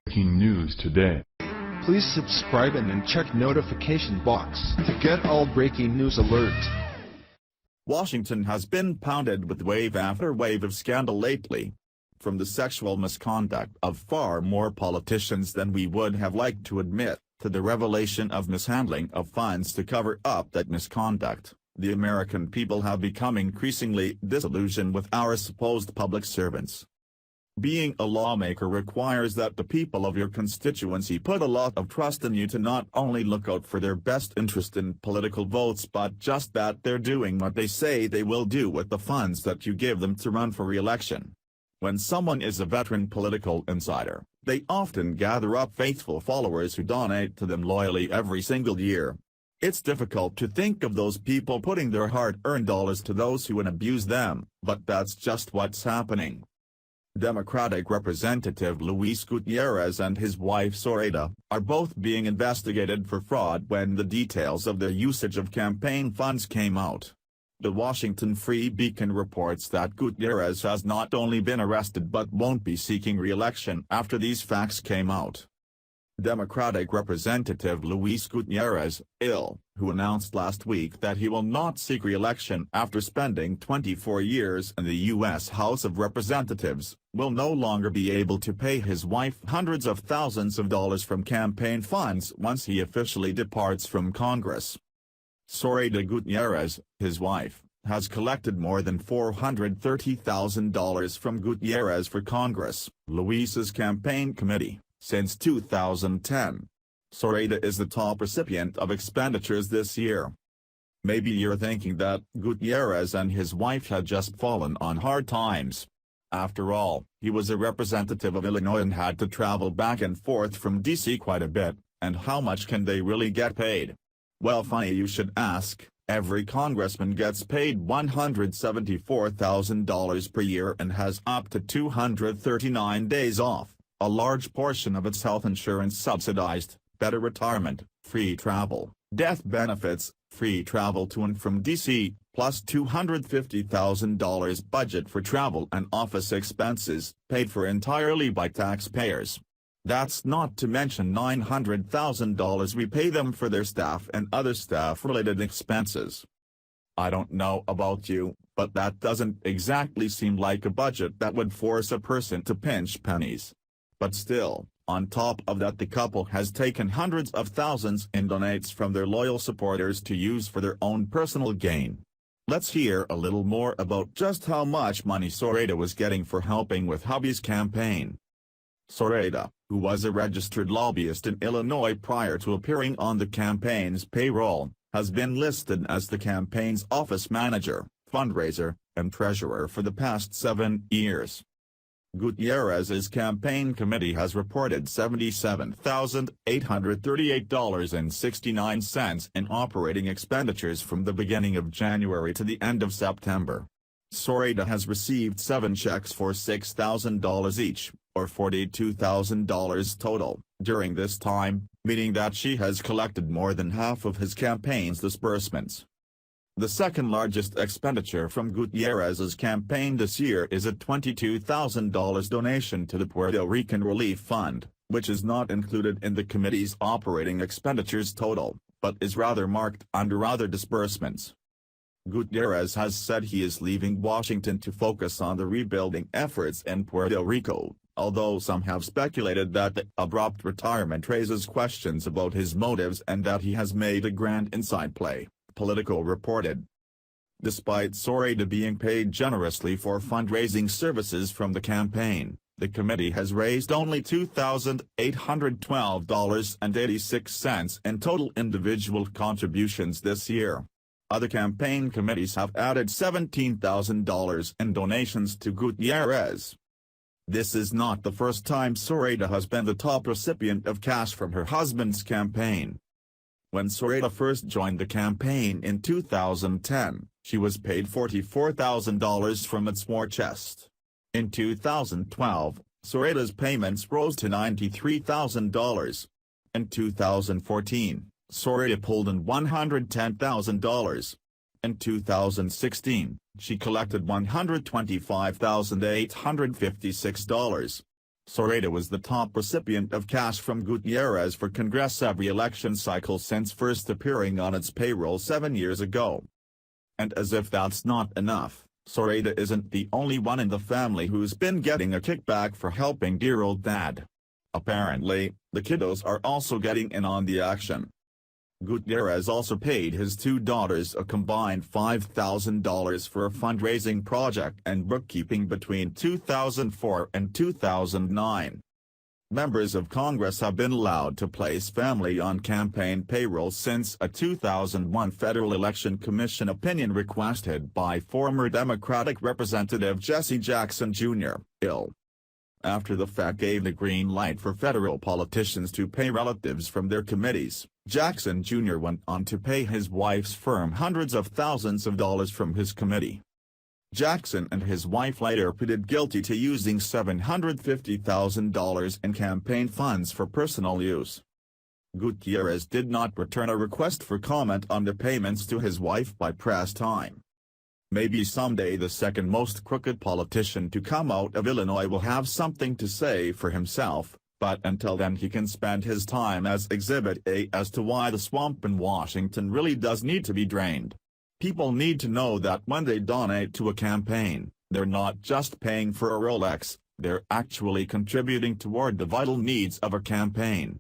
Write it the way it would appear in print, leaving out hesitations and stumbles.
Breaking news today. Please subscribe and then check notification box to get all breaking news alerts. Washington has been pounded with wave after wave of scandal lately. From the sexual misconduct of far more politicians than we would have liked to admit, to the revelation of mishandling of funds to cover up that misconduct, the American people have become increasingly disillusioned with our supposed public servants. Being a lawmaker requires that the people of your constituency put a lot of trust in you to not only look out for their best interest in political votes but just that they're doing what they say they will do with the funds that you give them to run for re-election. When someone is a veteran political insider, they often gather up faithful followers who donate to them loyally every single year. It's difficult to think of those people putting their hard-earned dollars to those who would abuse them, but that's just what's happening. Democratic Representative Luis Gutierrez and his wife Zoraida are both being investigated for fraud when the details of their usage of campaign funds came out. The Washington Free Beacon reports that Gutierrez has not only been arrested but won't be seeking re-election after these facts came out. Democratic Representative Luis Gutierrez, who announced last week that he will not seek re-election after spending 24 years in the U.S. House of Representatives, will no longer be able to pay his wife hundreds of thousands of dollars from campaign funds once he officially departs from Congress. Zoraida Gutierrez, his wife, has collected more than $430,000 from Gutierrez for Congress, Luis's campaign committee, since 2010. Zoraida is the top recipient of expenditures this year. Maybe you're thinking that Gutierrez and his wife had just fallen on hard times. After all, he was a representative of Illinois and had to travel back and forth from D.C. quite a bit, and how much can they really get paid? Well, funny you should ask. Every congressman gets paid $174,000 per year and has up to 239 days off, a large portion of its health insurance subsidized, better retirement, free travel, death benefits, free travel to and from D.C., plus $250,000 budget for travel and office expenses, paid for entirely by taxpayers. That's not to mention $900,000 we pay them for their staff and other staff-related expenses. I don't know about you, but that doesn't exactly seem like a budget that would force a person to pinch pennies. But still, on top of that, the couple has taken hundreds of thousands in donates from their loyal supporters to use for their own personal gain. Let's hear a little more about just how much money Zoraida was getting for helping with hubby's campaign. Zoraida, who was a registered lobbyist in Illinois prior to appearing on the campaign's payroll, has been listed as the campaign's office manager, fundraiser, and treasurer for the past 7 years. Gutierrez's campaign committee has reported $77,838.69 in operating expenditures from the beginning of January to the end of September. Zoraida has received 7 checks for $6,000 each, or $42,000 total, during this time, meaning that she has collected more than half of his campaign's disbursements. The second largest expenditure from Gutierrez's campaign this year is a $22,000 donation to the Puerto Rican Relief Fund, which is not included in the committee's operating expenditures total, but is rather marked under other disbursements. Gutierrez has said he is leaving Washington to focus on the rebuilding efforts in Puerto Rico, although some have speculated that the abrupt retirement raises questions about his motives and that he has made a grand inside play, Politico reported. Despite Zoraida being paid generously for fundraising services from the campaign, the committee has raised only $2,812.86 in total individual contributions this year. Other campaign committees have added $17,000 in donations to Gutierrez. This is not the first time Zoraida has been the top recipient of cash from her husband's campaign. When Zoraida first joined the campaign in 2010, she was paid $44,000 from its war chest. In 2012, Zoraida's payments rose to $93,000. In 2014, Zoraida pulled in $110,000. In 2016, she collected $125,856. Zoraida was the top recipient of cash from Gutierrez for Congress every election cycle since first appearing on its payroll 7 years ago. And as if that's not enough, Zoraida isn't the only one in the family who's been getting a kickback for helping dear old dad. Apparently, the kiddos are also getting in on the action. Gutierrez also paid his two daughters a combined $5,000 for a fundraising project and bookkeeping between 2004 and 2009. Members of Congress have been allowed to place family on campaign payroll since a 2001 Federal Election Commission opinion requested by former Democratic Representative Jesse Jackson Jr., ill. After the FEC gave the green light for federal politicians to pay relatives from their committees, Jackson Jr. went on to pay his wife's firm hundreds of thousands of dollars from his committee. Jackson and his wife later pleaded guilty to using $750,000 in campaign funds for personal use. Gutierrez did not return a request for comment on the payments to his wife by press time. Maybe someday the second most crooked politician to come out of Illinois will have something to say for himself, but until then he can spend his time as Exhibit A as to why the swamp in Washington really does need to be drained. People need to know that when they donate to a campaign, they're not just paying for a Rolex, they're actually contributing toward the vital needs of a campaign.